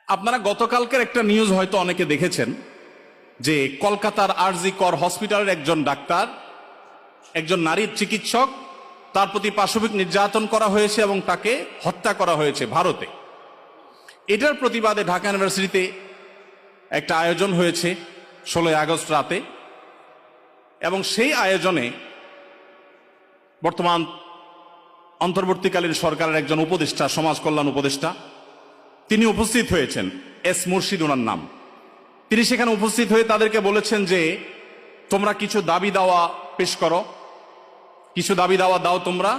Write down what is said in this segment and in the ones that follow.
আপনারা গতকালকের একটা নিউজ হয়তো অনেকে দেখেছেন যে কলকাতার আরজি কর হসপিটালের একজন ডাক্তার, একজন নারীর চিকিৎসক, তার প্রতি পাশবিক নির্যাতন করা হয়েছে এবং তাকে হত্যা করা হয়েছে ভারতে। এটার প্রতিবাদে ঢাকা ইউনিভার্সিটিতে একটা আয়োজন হয়েছে 16 আগস্ট রাতে, এবং সেই আয়োজনে বর্তমান অন্তর্বর্তীকালীন সরকারের একজন উপদেষ্টা, সমাজ কল্যাণ উপদেষ্টা, তিনি উপস্থিত হয়েছেন। এস মুর্শিদ ওনার নাম। তিনি সেখানে উপস্থিত হয়ে তাদেরকে বলেছেন যে তোমরা কিছু দাবি দাওয়া পেশ করো, কিছু দাবি দাওয়া দাও তোমরা,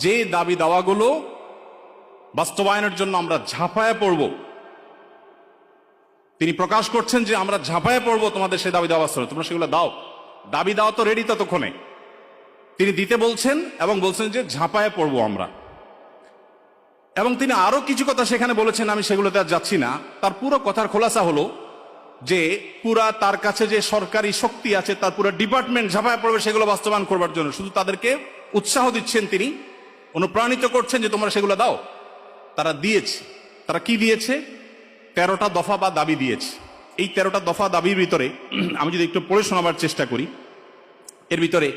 যে দাবি দাওয়াগুলো বাস্তবায়নের জন্য আমরা ঝাঁপায়ে পড়ব। তিনি প্রকাশ করছেন যে আমরা ঝাঁপায়ে পড়ব তোমাদের সেই দাবি দাওয়া, তোমরা সেগুলো দাও। দাবি দাওয়া তো রেডি ততক্ষণে, তিনি দিতে বলছেন এবং বলছেন যে ঝাঁপায়ে পড়ব আমরা। এবং তিনি আরো কিছু কথা সেখানে বলেছেন, আমি সেগুলোতে আর যাচ্ছি না। তার পুরো কথার খোলাসা হলো যে পুরা তার কাছে যে সরকারি শক্তি আছে, তার পুরো ডিপার্টমেন্ট ঝাঁপায় পড়বে সেগুলো বাস্তবায়ন করবার জন্য। শুধু তাদেরকে উৎসাহ দিচ্ছেন, তিনি অনুপ্রাণিত করছেন যে তোমরা সেগুলো দাও। তারা দিয়েছে। তারা কি দিয়েছে? 13টা দফা বা দাবি দিয়েছে। এই 13টা দফা দাবির ভিতরে আমি যদি একটু পড়ে শোনাবার চেষ্টা করি, এর ভিতরে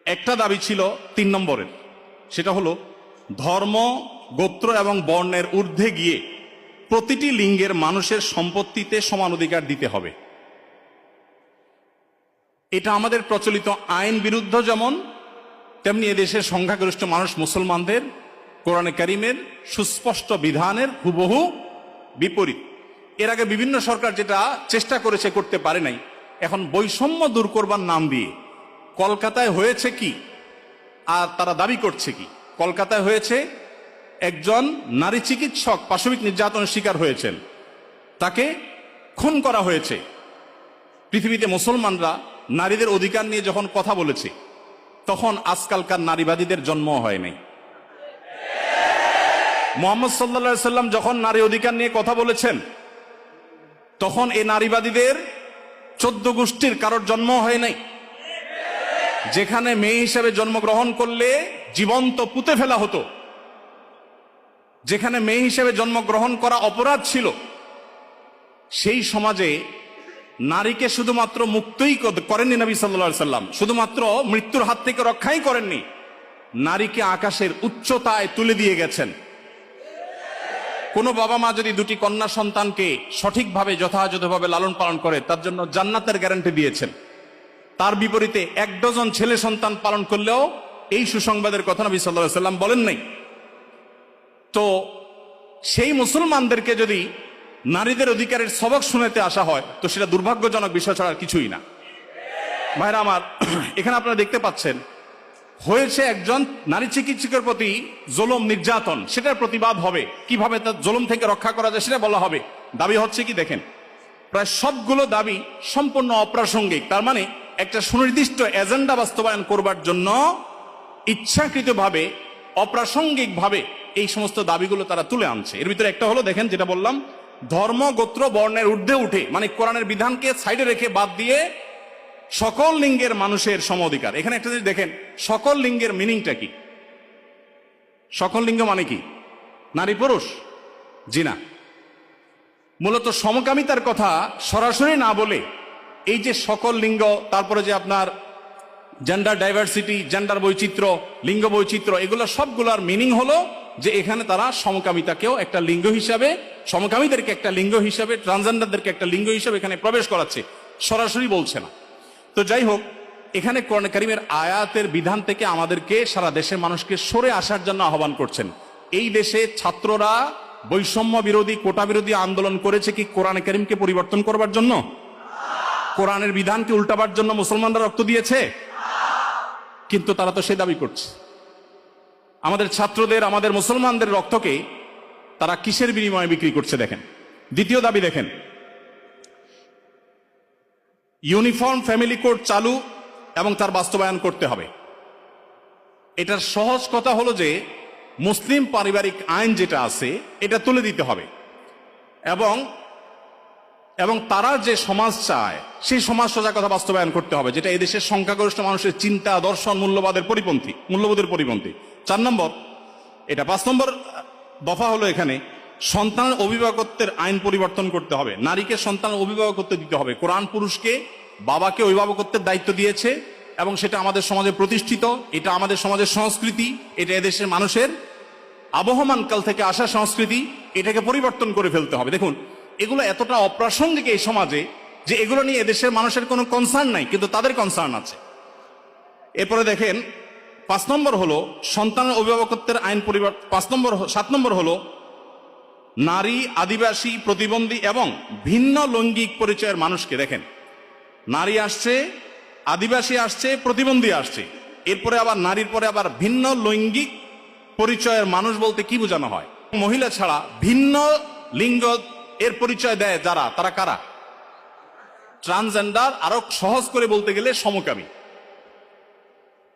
একটা দাবি ছিল 3 নম্বরের, সেটা হলো ধর্ম, গোত্র এবং বর্ণের ঊর্ধ্বে গিয়ে প্রতিটি লিঙ্গের মানুষের সম্পত্তিতে সমান অধিকার দিতে হবে। এটা আমাদের প্রচলিত আইন বিরুদ্ধ যেমন, তেমনি এদেশের সংখ্যাগরিষ্ঠ মানুষ মুসলমানদের কোরআনে কারিমের সুস্পষ্ট বিধানের হুবহু বিপরীত। এর আগে বিভিন্ন সরকার যেটা চেষ্টা করেছে, করতে পারে নাই। এখন বৈষম্য দূর করবার নাম দিয়ে কলকাতায় হয়েছে কি, আর তারা দাবি করছে কি? কলকাতায় হয়েছে একজন নারী চিকিৎসক পাশবিক নির্যাতনের শিকার হয়েছেন, তাকে খুন করা হয়েছে। পৃথিবীতে মুসলমানরা নারীদের অধিকার নিয়ে যখন কথা বলেছে, তখন আজকালকার নারীবাদীদের জন্ম হয় নাই। মুহাম্মদ সাল্লাল্লাহু আলাইহি সাল্লাম যখন নারী অধিকার নিয়ে কথা বলেছেন, তখন এই নারীবাদীদের 14 গোষ্ঠীর কারোর জন্ম হয় নাই। যেখানে মেয়ে হিসেবে জন্মগ্রহণ করলে জীবন্ত পুঁতে ফেলা হতো, যেখানে মেয়ে হিসেবে জন্মগ্রহণ করা অপরাধ ছিল, সেই সমাজে নারীকে শুধুমাত্র মুক্তই করেননি নবী সাল্লাল্লাহু আলাইহি সাল্লাম, শুধুমাত্র মৃত্যুর হাত থেকে রক্ষাই করেননি, নারীকে আকাশের উচ্চতায় তুলে দিয়ে গেছেন। কোন বাবা মা যদি 2টি কন্যা সন্তানকে সঠিকভাবে যথাযথভাবে লালন পালন করে, তার জন্য জান্নাতের গ্যারান্টি দিয়েছেন। তার বিপরীতে 1 ডজন ছেলে সন্তান পালন করলেও এই সুসংবাদের কথা নবী সাল্লাল্লাহু আলাইহি সাল্লাম বলেন নাই। তো সেই মুসলমানদেরকে যদি নারীদের অধিকারের সবক শুনাতে আসা হয়, তো সেটা দুর্ভাগ্যজনক বিষয় ছাড়া আর কিছুই না। ভাইরা আমার, এখানে আপনারা দেখতে পাচ্ছেন হয়েছে একজন নারী চিকিৎসকের প্রতি জুলুম নির্যাতন, সেটার প্রতিবাদ হবে, কিভাবে তার জুলুম থেকে রক্ষা করা যায় সেটা বলা হবে। দাবি হচ্ছে কি দেখেন, প্রায় সবগুলো দাবি সম্পূর্ণ অপ্রাসঙ্গিক। তার মানে একটা সুনির্দিষ্ট এজেন্ডা বাস্তবায়ন করবার জন্য ইচ্ছাকৃতভাবে অপ্রাসঙ্গিকভাবে এই সমস্ত দাবিগুলো তারা তুলে আনছে। এর ভিতরে একটা হলো, দেখেন যেটা বললাম, ধর্ম, গোত্র, বর্ণের ঊর্ধ্বে উঠে, মানে কোরআনের বিধানকে সাইডে রেখে বাদ দিয়ে সকল লিঙ্গের মানুষের সম অধিকার। এখানে একটা জিনিস দেখেন, সকল লিঙ্গের মিনিংটা কি? সকল লিঙ্গ মানে কি? নারী পুরুষ? জি না। মূলত সমকামিতার কথা সরাসরি না বলে এই যে সকল লিঙ্গ, তারপরে যে আপনার জেন্ডার ডাইভার্সিটি, জেন্ডার বৈচিত্র্য, লিঙ্গ বৈচিত্র্য, এগুলো সবগুলোর মিনিং হলো যে এখানে তারা সমকামিতাকেও একটা লিঙ্গ হিসাবে, সমকামীদেরকে একটা লিঙ্গ হিসাবে, ট্রান্সজেন্ডারদেরকে একটা লিঙ্গ হিসাবে এখানে প্রবেশ করাচ্ছে, সরাসরি বলছে না। তো যাই হোক, এখানে কোরআন কারীমের আয়াতের বিধান থেকে আমাদেরকে, সারা দেশের মানুষকে সরে আসার জন্য আহ্বান করছেন। এই দেশে ছাত্ররা বৈষম্য বিরোধী, কোটা বিরোধী আন্দোলন করেছে কি কোরআন কারীমকে পরিবর্তন করবার জন্য? কোরআনের বিধানকে উল্টাবার জন্য মুসলমানরা রক্ত দিয়েছে? কিন্তু তারা তো সেই দাবি করছে। আমাদের ছাত্রদের, আমাদের মুসলমানদের রক্তকে তারা কিসের বিনিময়ে বিক্রি করছে দেখেন। দ্বিতীয় দাবি দেখেন, ইউনিফর্ম ফ্যামিলি কোড চালু এবং তার বাস্তবায়ন করতে হবে। এটার সহজ কথা হলো যে মুসলিম পারিবারিক আইন যেটা আছে এটা তুলে দিতে হবে, এবং তারা যে সমাজ চায় সেই সমাজ সোজা কথা বাস্তবায়ন করতে হবে, যেটা এদেশের সংখ্যাগরিষ্ঠ মানুষের চিন্তা, দর্শন, মূল্যবোধের পরিপন্থী। 4 নম্বর, এটা 5 নম্বর দফা হলো এখানে সন্তানের অভিভাবকত্বের আইন পরিবর্তন করতে হবে, নারীকে সন্তানের অভিভাবকত্ব দিতে হবে। কোরআন পুরুষকে বাবাকে অভিভাবকত্বের দায়িত্ব দিয়েছে এবং সেটা আমাদের সমাজে প্রতিষ্ঠিত, এটা আমাদের সমাজের সংস্কৃতি, এটা এদেশের মানুষের আবহমান কাল থেকে আসা সংস্কৃতি, এটাকে পরিবর্তন করে ফেলতে হবে। দেখুন, এগুলো এতটা অপ্রাসঙ্গিক এই সমাজে যে এগুলো নিয়ে এদেশের মানুষের কোনো কনসার্ন নাই, কিন্তু তাদের কনসার্ন আছে। এরপরে দেখেন 5 নম্বর হলো সন্তানের অভিভাবকত্বের আইন পরিবর্তন। 7 নম্বর হলো নারী, আদিবাসী, প্রতিবন্ধী এবং ভিন্ন লৈঙ্গিক পরিচয়ের মানুষকে, দেখেন নারী আসছে, আদিবাসী আসছে, প্রতিবন্ধী আসছে, এরপরে আবার নারীর পরে আবার ভিন্ন লৈঙ্গিক পরিচয়ের মানুষ বলতে কি বোঝানো হয়? মহিলা ছাড়া ভিন্ন লিঙ্গ এর পরিচয় দেয় যারা, তারা কারা? ট্রান্সজেন্ডার, আরো সহজ করে বলতে গেলে সমকামী।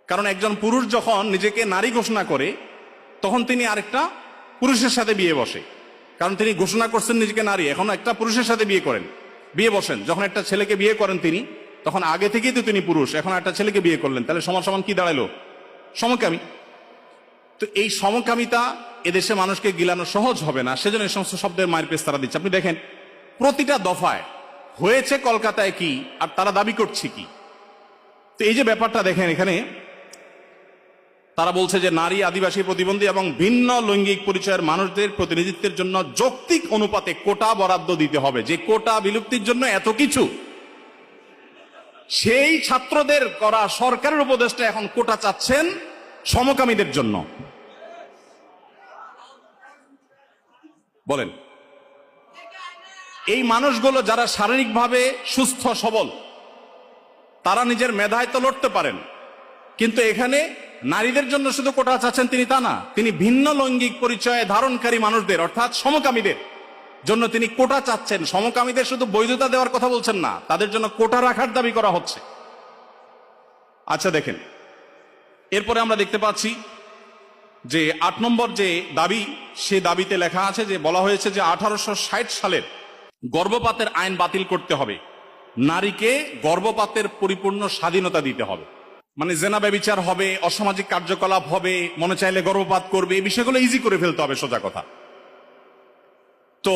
কারণ একজন পুরুষ যখন নিজেকে নারী ঘোষণা করে তখন তিনি আরেকটা পুরুষের সাথে বিয়ে বসে, কারণ তিনি ঘোষণা করছেন নিজেকে নারী, এখন একটা পুরুষের সাথে বিয়ে বসেন। যখন একটা ছেলেকে বিয়ে করেন তিনি, তখন আগে থেকেই তো তিনি পুরুষ, এখন একটা ছেলেকে বিয়ে করলেন, তাহলে সমান সমান কি দাঁড়ালো? সমকামী। তো এই সমকামিতা এদেশে মানুষকে গিলানো সহজ হবে না, সেজন্য এই সমস্ত শব্দের মায়ের পেশ তারা দিচ্ছে। আপনি দেখেন প্রতিটা দফায় হয়েছে কলকাতায় কি আর তারা দাবি করছে কি। তো এই যে ব্যাপারটা দেখেন, এখানে তারা বলছে যে নারী, আদিবাসী, প্রতিবন্ধী এবং ভিন্ন লৈঙ্গিক পরিচয়ের মানুষদের প্রতিনিধিত্বের জন্য যৌক্তিক অনুপাতে কোটা বরাদ্দ দিতে হবে। যে কোটা বিলুপ্তির জন্য এত কিছু, সেই ছাত্রদের করা সরকারের উপদেষ্টা এখন কোটা চাচ্ছেন সমকামীদের জন্য। বলেন, এই মানুষগুলো যারা শারীরিকভাবে সুস্থ সবল, তারা নিজের মেধায় তো লড়তে পারেন, কিন্তু এখানে নারীদের জন্য শুধু কোটা চাচ্ছেন তিনি তা না, তিনি ভিন্ন লৈঙ্গিক পরিচয় ধারণকারী মানুষদের অর্থাৎ সমকামীদের জন্য তিনি কোটা চাচ্ছেন। সমকামীদের শুধু বৈধতা দেওয়ার কথা বলছেন না, তাদের জন্য কোটা রাখার দাবি করা হচ্ছে। আচ্ছা দেখেন, এরপরে আমরা দেখতে পাচ্ছি যে 8 নম্বর যে দাবি, সে দাবিতে লেখা আছে যে বলা হয়েছে যে 1860 সালের গর্ভপাতের আইন বাতিল করতে হবে, নারীকে গর্ভপাতের পরিপূর্ণ স্বাধীনতা দিতে হবে। মানে জেনা ব্যভিচার হবে, অসামাজিক কার্যকলাপ হবে, মনে চাইলে গর্ভপাত করবে, এই বিষয়গুলো ইজি করে ফেলতে হবে, সোজা কথা। তো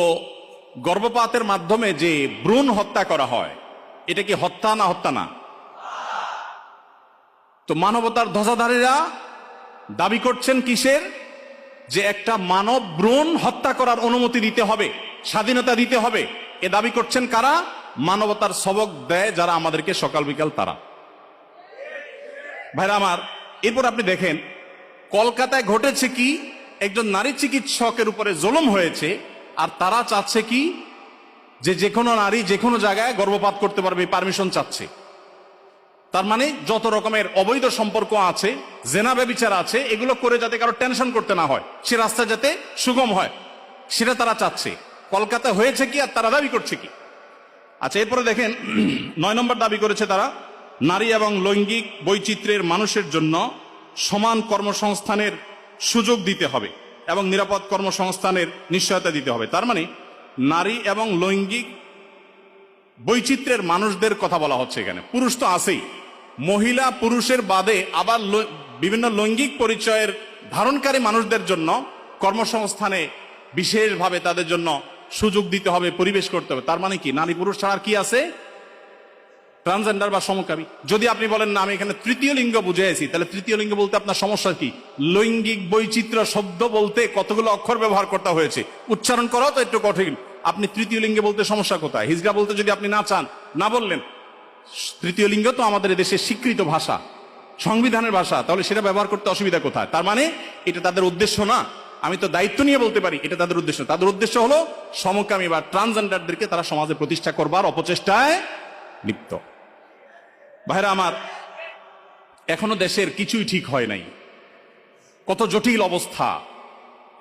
গর্ভপাতের মাধ্যমে যে ভ্রূণ হত্যা করা হয়, এটা কি হত্যা না? হত্যা না? তো মানবতার ধ্বজাধারীরা দাবি করছেন কিসের? যে একটা মানব ভ্রূণ হত্যা করার অনুমতি দিতে হবে, স্বাধীনতা দিতে হবে। এ দাবি করছেন কারা? মানবতার সবক দেয় যারা আমাদেরকে সকাল বিকাল, তারা। ভাইরা আমার, এরপর আপনি দেখেন কলকাতায় ঘটেছে কি, একজন নারী চিকিৎসকের উপরে জুলুম হয়েছে, আর তারা চাচ্ছে কি যে কোনো নারী যে কোনো জায়গায় গর্ভপাত করতে পারবে, পারমিশন চাচ্ছে। তার মানে যত রকমের অবৈধ সম্পর্ক আছে, জেনা ব্যভিচার আছে, এগুলো করে যাতে কারো টেনশন করতে না হয়, সে রাস্তা যাতে সুগম হয়, সেটা তারা চাচ্ছে। কলকাতা হয়েছে কি আর তারা দাবি করছে কি? আচ্ছা, এরপরে দেখেন 9 নম্বর দাবি করেছে তারা, নারী এবং লৈঙ্গিক বৈচিত্র্যের মানুষের জন্য সমান কর্মসংস্থানের সুযোগ দিতে হবে এবং নিরাপদ কর্মসংস্থানের নিশ্চয়তা দিতে হবে। তার মানে নারী এবং লৈঙ্গিক বৈচিত্র্যের মানুষদের কথা বলা হচ্ছে এখানে। পুরুষ তো আছেই, মহিলা পুরুষের বাদে আবার বিভিন্ন লৈঙ্গিক পরিচয়ের ধারণকারী মানুষদের জন্য কর্মসংস্থানে বিশেষভাবে তাদের জন্য সুযোগ দিতে হবে, পরিবেশ করতে হবে। তার মানে কি নারী পুরুষ ছাড়া কি আছে? ট্রান্সজেন্ডার বা সমকামী। যদি আপনি বলেন না আমি এখানে তৃতীয় লিঙ্গ বুঝেছি, তাহলে তৃতীয় লিঙ্গ বলতে আপনার সমস্যা কি? লৈঙ্গিক বৈচিত্র্য শব্দ বলতে কতগুলো অক্ষর ব্যবহার করতে হয়েছে, উচ্চারণ করাও তো একটু কঠিন। আপনি তৃতীয় লিঙ্গে বলতে সমস্যা কোথায়? হিজড়া বলতে যদি আপনি না চান, না বললেন। তৃতীয় লিঙ্গ তো আমাদের দেশের স্বীকৃত ভাষা, সংবিধানের ভাষা, তাহলে সেটা ব্যবহার করতে অসুবিধা কোথায়? তার মানে এটা তাদের উদ্দেশ্য না। আমি তো দায়িত্ব নিয়ে বলতে পারি এটা তাদের উদ্দেশ্য। তাদের উদ্দেশ্য হলো সমকামী বা ট্রান্সজেন্ডারদেরকে তারা সমাজে প্রতিষ্ঠা করবার অপচেষ্টায় লিপ্ত। ভাইরা আমার, এখনো দেশের কিছুই ঠিক হয় নাই, কত জটিল অবস্থা।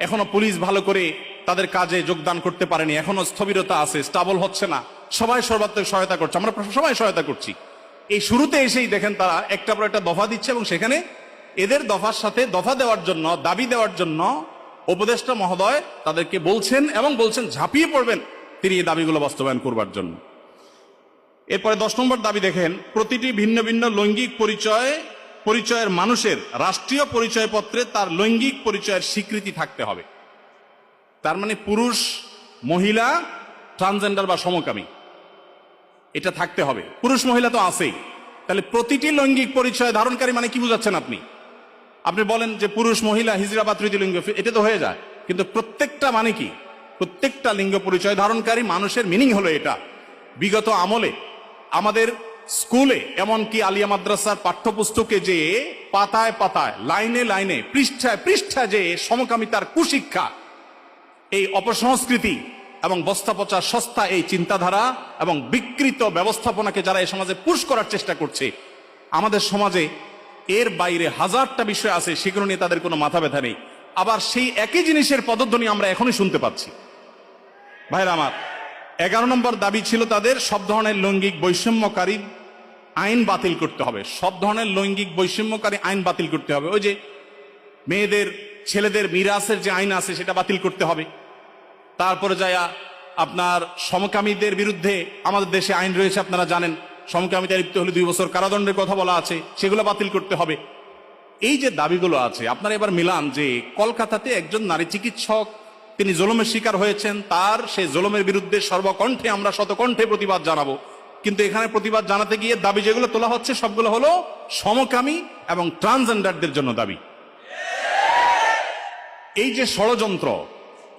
এখনো পুলিশ ভালো করে তাদের কাজে যোগদান করতে পারেনি, এখনো স্থবিরতা আছে, স্টাবল হচ্ছে না। সবাই সর্বাত্মক সহায়তা করছে, আমরা সবাই সহায়তা করছি। এই শুরুতে এসেই দেখেন তারা একটা পর একটা দফা দিচ্ছে এবং সেখানে এদের দফার সাথে দফা দেওয়ার জন্য, দাবি দেওয়ার জন্য উপদেষ্টা মহোদয় তাদেরকে বলছেন এবং বলছেন ঝাঁপিয়ে পড়বেন তিনি এই দাবিগুলো বাস্তবায়ন করবার জন্য। এরপরে 10 নম্বর দাবি দেখেন, প্রতিটি ভিন্ন ভিন্ন লৈঙ্গিক পরিচয়ের মানুষের রাষ্ট্রীয় পরিচয়পত্রে তার লৈঙ্গিক পরিচয়ের স্বীকৃতি থাকতে হবে। তার মানে পুরুষ, মহিলা, ট্রান্সজেন্ডার বা সমকামী এটা থাকতে হবে। পুরুষ মহিলা তো আছেই, তাহলে প্রতিটি লৈঙ্গিক পরিচয় ধারণকারী মানে কি বুঝাচ্ছেন আপনি? আপনি বলেন যে পুরুষ, মহিলা, হিজড়া বা তৃতীয় লিঙ্গ, এটা তো হয়ে যায়, কিন্তু প্রত্যেকটা মানে কি? প্রত্যেকটা লিঙ্গ পরিচয় ধারণকারী মানুষের মিনিং হলো এটা। বিগত আমলে আমাদের স্কুলে, এমনকি আলিয়া মাদ্রাসার পাঠ্যপুস্তকে যে পাতায় পাতায়, লাইনে লাইনে, পৃষ্ঠায় পৃষ্ঠায় যে সমকামিতার কুশিক্ষা, এই অপসংস্কৃতি এবং বস্তা পচা সস্তা এই চিন্তাধারা এবং বিকৃত ব্যবস্থাপনাকে যারা এই সমাজে পুশ করার চেষ্টা করছে, আমাদের সমাজে এর বাইরে হাজারটা বিষয় আছে, সেগুলো নিয়ে তাদের কোনো মাথা ব্যথা নেই। আবার সেই একই জিনিসের পদধ্বনি আমরা এখনই শুনতে পাচ্ছি। ভাইরা আমার, 11 নম্বর দাবি ছিল তাদের, সব ধরনের লৈঙ্গিক বৈষম্যকারী আইন বাতিল করতে হবে। সব ধরনের লৈঙ্গিক বৈষম্যকারী আইন বাতিল করতে হবে। ওই যে মেয়েদের, ছেলেদের মিরাসের যে আইন আছে সেটা বাতিল করতে হবে। তারপরে যায়া আপনার সমকামীদের বিরুদ্ধে আমাদের দেশে আইন রয়েছে, আপনারা জানেন, সমকামিতা লিপ্ত হলে 2 বছর কারাদণ্ডের কথা বলা আছে, সেগুলো বাতিল করতে হবে। এই যে দাবিগুলো আছে, আপনারা এবার মিলান যে কলকাতাতে একজন নারী চিকিৎসক, তিনি জুলুমের শিকার হয়েছেন, তার সেই জুলুমের বিরুদ্ধে সর্বকণ্ঠে আমরা শতকণ্ঠে প্রতিবাদ জানাবো, কিন্তু এখানে প্রতিবাদ জানাতে গিয়ে দাবি যেগুলো তোলা হচ্ছে সবগুলো হলো সমকামী এবং ট্রান্সজেন্ডারদের জন্য দাবি। এই যে ষড়যন্ত্র,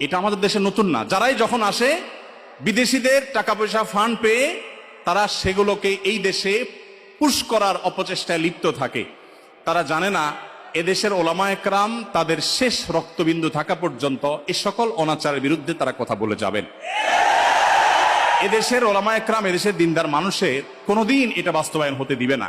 এটা আমাদের দেশে নতুন না। যারাই যখন আসে, বিদেশিদের টাকা পয়সা ফান্ড পেয়ে তারা সেগুলোকে এই দেশে পুশ করার অপচেষ্টায় লিপ্ত থাকে। তারা জানে না এদেশের ওলামা একরাম তাদের শেষ রক্তবিন্দু থাকা পর্যন্ত এ সকল অনাচারের বিরুদ্ধে তারা কথা বলে যাবেন। এদেশের ওলামা একরাম, এদেশের দিনদার মানুষের কোনোদিন এটা বাস্তবায়ন হতে দিবে না।